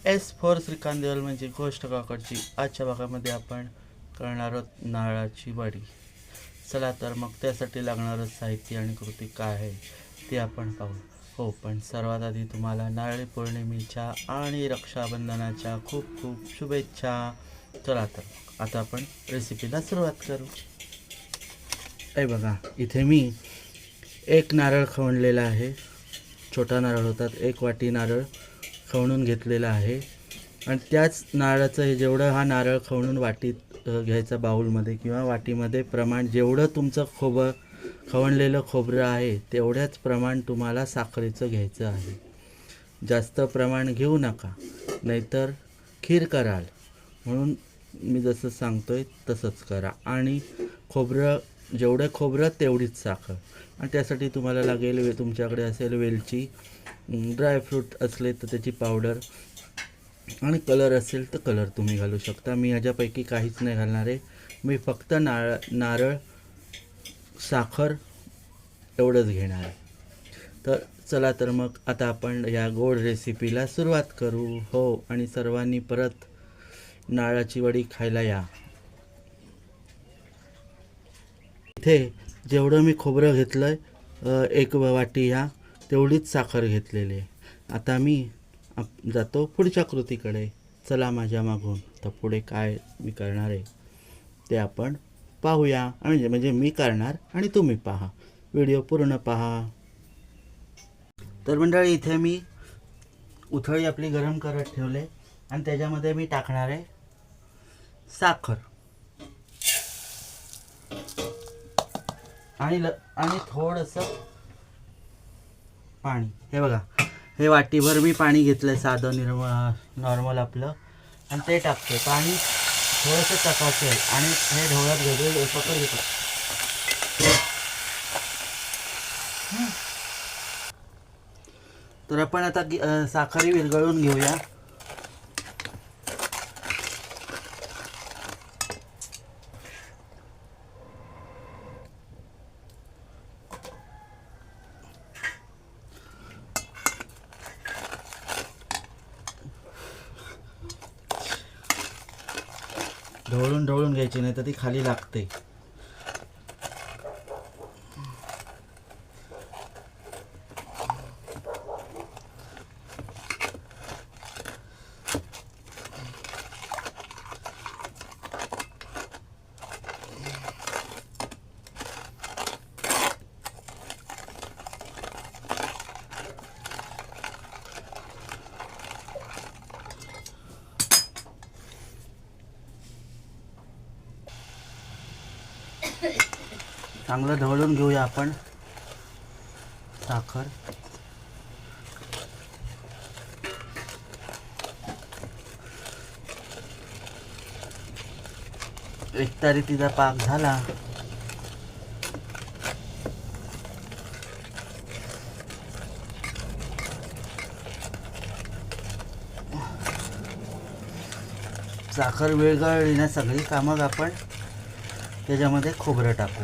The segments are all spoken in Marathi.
एस फोर श्रीकांत देवल म्हणजे गोष्ट काकडची. आजच्या भागामध्ये आपण करणार आहोत नारळाची वडी. चला तर मग त्यासाठी लागणारं साहित्य आणि कृती काय आहे ते आपण पाहू. हो, पण सर्वात आधी तुम्हाला नारळी पौर्णिमेच्या आणि रक्षाबंधनाच्या खूप खूप शुभेच्छा. चला तर आता आपण रेसिपीला सुरुवात करू. हे बघा, इथे मी एक नारळ खवणलेला आहे. छोटा नारळ होता, एक वाटी नारळ खवणून घेतलेला आहे. आणि त्याच नारळाचं हे जेवढं हा नारळ खवणून वाटीत घ्यायचा, बाऊलमध्ये किंवा वाटीमध्ये प्रमाण जेवढं तुमचं खवणलेलं खोबरं आहे तेवढ्याच प्रमाण तुम्हाला साखरेचं घ्यायचं आहे. जास्त प्रमाण घेऊ नका, नाहीतर खीर कराल. म्हणून मी जसं सांगतोय तसंच करा. आणि जेवढं खोबरं तेवढीच साखर. आणि त्यासाठी तुम्हाला लागेल, तुमच्याकडे असेल वेलची, ड्रायफ्रूट असले तर त्याची पावडर, आणि कलर असेल तर कलर तुम्ही घालू शकता. मी ह्याच्यापैकी काहीच नाही घालणार आहे. मी फक्त नारळ, साखर एवढंच घेणार आहे. तर चला तर मग आता आपण या गोड रेसिपीला सुरुवात करू. हो, आणि सर्वांनी परत नारळाची वडी खायला या. इथे जेवढं मी खोबरं घेतलं आहे, एक वाटी ह्या तेवढीच साखर घेतलेली आहे. आता मी जातो पुढच्या कृतीकडे. चला माझ्या मागून. तर पुढे काय मी करणार आहे ते आपण पाहूया. म्हणजे मी करणार आणि तुम्ही पहा, व्हिडिओ पूर्ण पहा. तर मंडळी, इथे मी उथळी आपली गरम करत ठेवले आणि त्याच्यामध्ये मी टाकणार आहे साखर आणि थोडंसं पाणी. हे बघा, हे वाटीभर मी पाणी घेतलं आहे, साधं नॉर्मल आपलं, आणि ते टाकते. पाणी थोडंसं टाकायचं आणि हे ढवळत घेतो, पकड घेतो. तर आपण आता साखरी विरघळून घेऊया. ढवळून घ्यायची, नाही तर ती खाली लागते. चांगलं ढवळून घेऊया आपण साखर. एकतारी तिचा पाक झाला. साखर विरघळली ना सगळी का, मग आपण त्याच्यामध्ये खोबरं टाकू.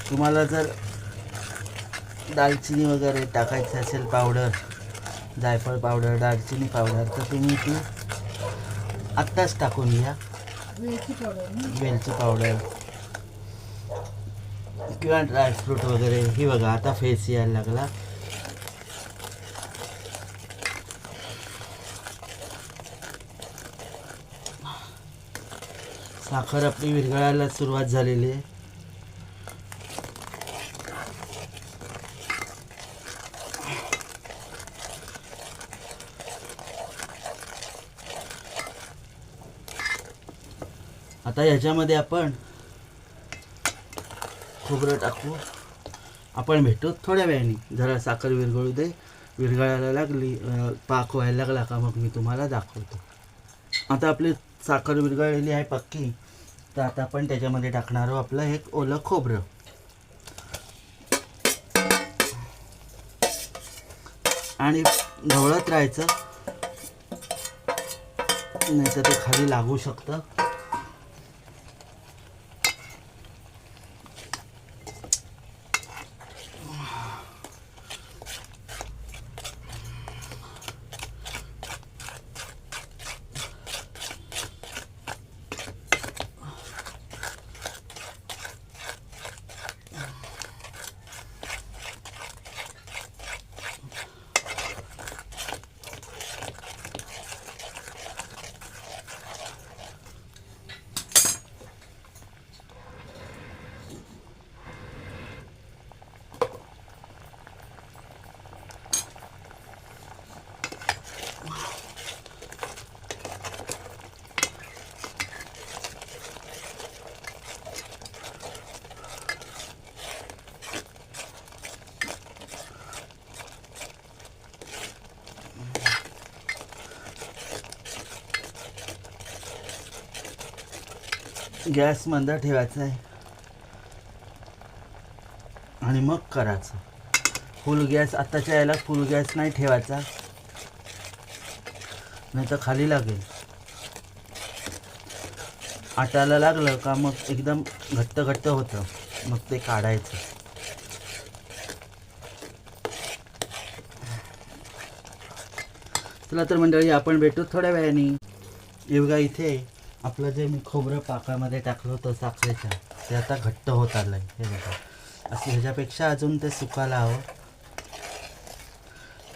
तुम्हाला जर दालचिनी वगैरे टाकायची असेल, पावडर, जायफळ पावडर, दालचिनी पावडर, तर तुम्ही ती आत्ताच टाकून घ्या. वेलची पावडर किंवा ड्रायफ्रूट वगैरे. ही बघा, आता फेस यायला लागला. साखर आपली विरघळायला सुरुवात झालेली आहे. आता याच्यामध्ये आपण खोबरं टाकू. आपण भेटू थोड्या वेळाने. जरा साखर विरघळू दे. विरघळायला लागली, पाक व्हायला लागला का मग मी तुम्हाला दाखवतो. आता आपली साखर विरघळलेली आहे पक्की. तर आता आपण त्याच्यामध्ये टाकणार आहोत आपलं एक ओलं खोबरं. आणि ढवळत राहायचं, नाही तर ते खाली लागू शकतं. गॅस मंद ठेवायचा आहे आणि मग करायचं. फुल गॅस आताच्या याला फुल गॅस नाही ठेवायचा, नाही तर खाली लागेल. आटाला लागलं का मग एकदम घट्ट घट्ट होतं, मग ते काढायचं. चला तर मंडळी, आपण भेटू थोड्या वेळाने. हे बघा, इथे आपलं जे मी खोबरं पाकामध्ये टाकलं होतं साखरेच्या, ते आता घट्ट होत आलं आहे. हे बघा, असं ह्याच्यापेक्षा अजून ते सुकायला हवं,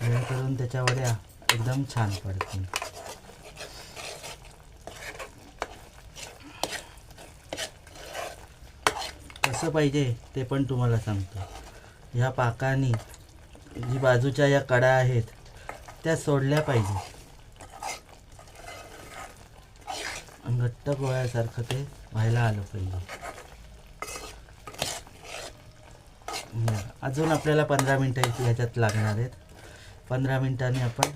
जेणेकरून त्याच्या वड्या एकदम छान पडतील. कसं पाहिजे ते पण तुम्हाला सांगतो. ह्या पाकाने जी बाजूच्या या कडा आहेत त्या सोडल्या पाहिजे, आणि घट्ट गोळ्यासारखं ते व्हायला आलं पाहिजे. अजून आपल्याला 15 मिनटं ह्याच्यात लागणार आहेत. 15 मिनटांनी आपण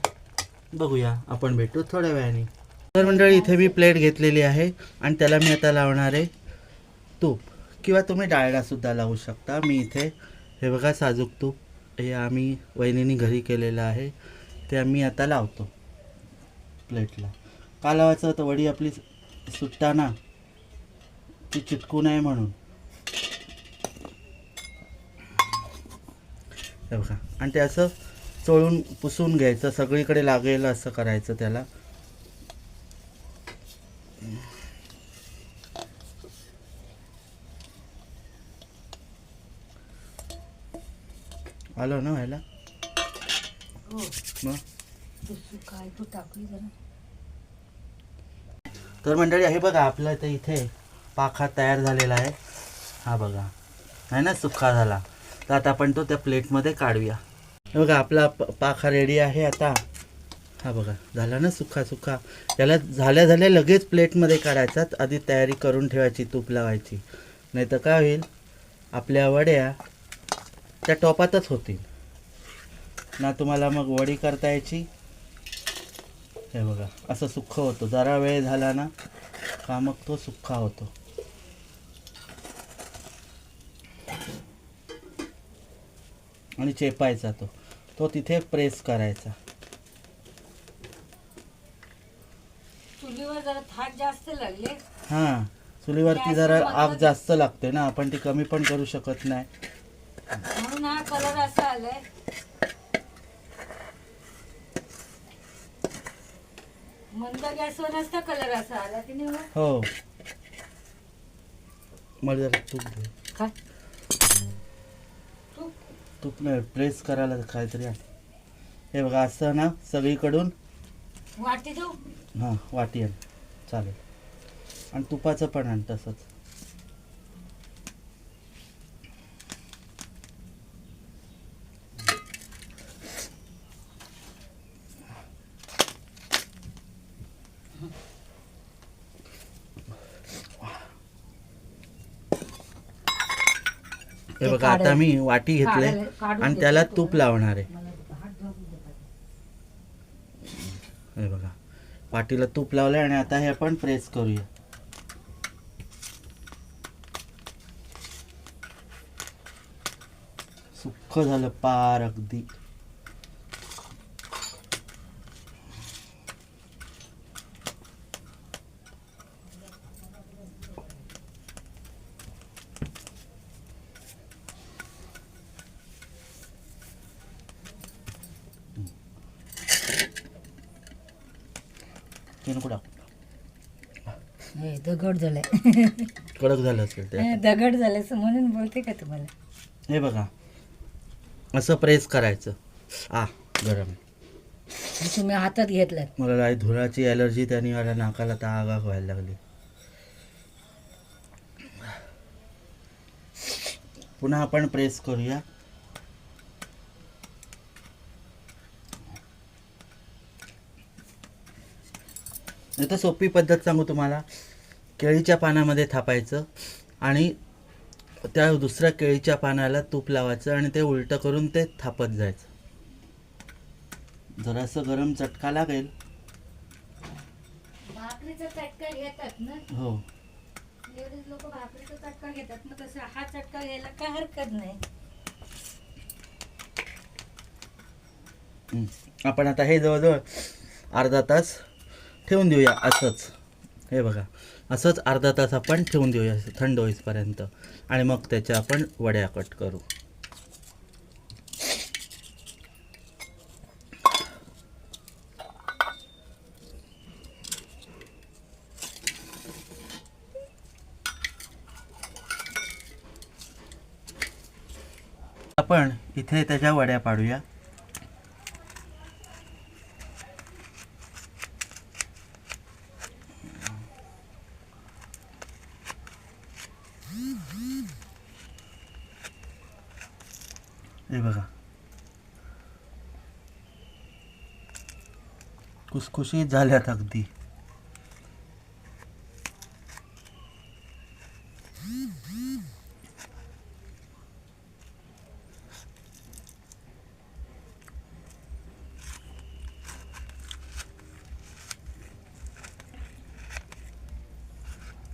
बघूया. आपण भेटू थोड्या वेळाने. तर मंडळी, इथे मी प्लेट घेतलेली आहे आणि त्याला मी आता लावणार आहे तूप, किंवा तुम्ही डाळडासुद्धा लावू शकता. मी इथे हे बघा साजूक तूप, हे आम्ही वहिनीने घरी केलेलं आहे, ते आम्ही आता लावतो प्लेटला. का लावायचं तर वडी आपली सुटताना ती चिटकू नये म्हणून. हे बघा, आणि ते असं चोळून पुसून घ्यायचं, सगळीकडे लागेल असं करायचं त्याला. आलं ना व्हायला मग. तर मंडळी, हे बघा, आपलं तर इथे पाखा तयार झालेला आहे. हा बघा, आहे ना, सुक्का झाला. तर आता आपण तो त्या प्लेटमध्ये काढूया. हे बघा, आपला पाखा रेडी आहे आता. हा बघा, झाला ना सुक्का सुक्का. याला झाल्या झाल्या लगेच प्लेटमध्ये काढायचा, आधी तयारी करून ठेवायची, तूप लावायची. नाही तर काय होईल, आपल्या वड्या त्या टोपातच होतील ना, तुम्हाला मग वडी करता यायची. हे बघा, असं सुक्खं होतं. जरा वेळ झाला ना का मग तो सुक्का होतो. आणि चेपायचा तो तो तिथे प्रेस करायचा. चुलीवर जरा थाट जास्त लागले. हां, चुलीवरती जरा आग जास्त लागते ना, आपण ती कमी पण करू शकत नाही, म्हणून हा कलर असा आलाय. मंद गॅसवर नसता कलर असा आला की नाही. हो, मला जरा तूप दे. काय तूप नाही, प्रेस करायला काहीतरी आहे. हे बघा, असं ना सगळीकडून. वाटी देऊ? हां, वाटी आण, चालेल. आणि तुपाचं पण आण तसंच. हे बघा, आता मी वाटी घेतले आणि त्याला तूप लावणार आहे. हे बघा, वाटीला तूप लावलंय आणि आता हे आपण प्रेस करूया. सुक्क झालं पार अगदी. ते नको टाकू. दगड झालाय. कडक झालं असेल ते. दगड झालाय म्हणून बोलते का तुम्हाला. हे बघा, असं प्रेस करायचं. गरम. तुम्ही हातात घेतलाय. मला काही धुराची ॲलर्जी, त्याने मला नाकाला आग व्हायला लागली. पुन्हा आपण प्रेस करूया. आता सोपी पद्धत सांगू तुम्हाला. केळीच्या पानामध्ये थापायचं आणि त्या दुसऱ्या केळीच्या पानाला तूप लावायचं आणि ते उलटं करून ते थापत जायचं. जरासं गरम चटका लागेल. भाकरीचा चटका घेतात ना. हो, लेडीज लोक भाकरीचा चटका घेतात ना, तसं हा चटका घ्यायला काय हरकत नाही. आपण आता हे जवळजवळ अर्धा तास ठेवून देऊया असंच. हे बघा, असंच अर्धा तास आपण ठेवून देऊया थंड होईपर्यंत, आणि मग त्याच्या आपण वड्या कट करू. आपण इथे त्याच्या वड्या पाडूया. हे बघा, खुसखुशीत झाल्यात अगदी.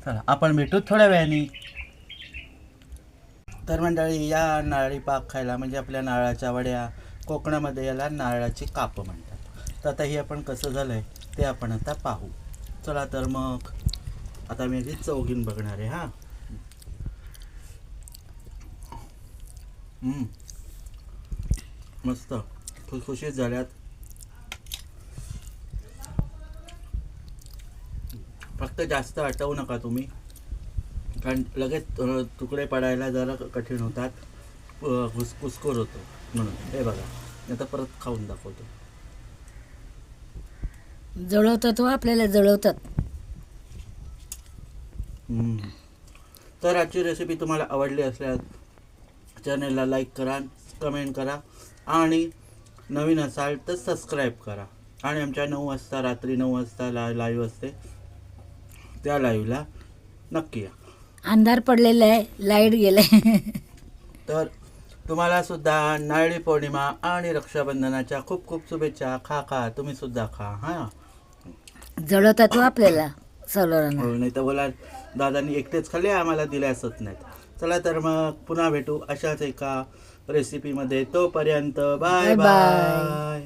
चला आपण भेटू थोड्या वेळाने. तर मंडळी, या नारळी पाक खायला म्हणजे आपल्या नारळाच्या वड्या, कोकणामध्ये याला नारळाची कापं म्हणतात. तर आता ही आपण कसं झालं आहे ते आपण आता पाहू. चला तर मग आता मी याची चव घेऊन बघणार आहे. हां, मस्त खुसखुशीत झाल्यात. फक्त जास्त आटवू नका तुम्ही, कारण लगेच तुकडे पडायला जरा कठीण होतात, कुसकुर होतो म्हणून. हे बघा, मी आता परत खाऊन दाखवतो. जळवतात, आपल्याला जळवतात. तर आजची रेसिपी तुम्हाला आवडली असल्यास चॅनलला लाईक करा, कमेंट करा, आणि नवीन असाल तर सबस्क्राईब करा. आणि आमच्या 9 वाजता, रात्री 9 वाजता लाईव्ह असते, त्या लाईव्हला नक्की या. अंधार पडलेला आहे, लाईट गेलाय. तर तुम्हाला सुद्धा नारळी पौर्णिमा आणि रक्षाबंधनाच्या खूप खूप शुभेच्छा. खा, तुम्ही सुद्धा खा. हां, जळवतात आपल्याला सलोरांना. हो, नाही तर बोला दादांनी एकटेच खाल्ले, आम्हाला दिले असत नाहीत. चला तर मग पुन्हा भेटू अशाच एका रेसिपीमध्ये. तोपर्यंत बाय बाय.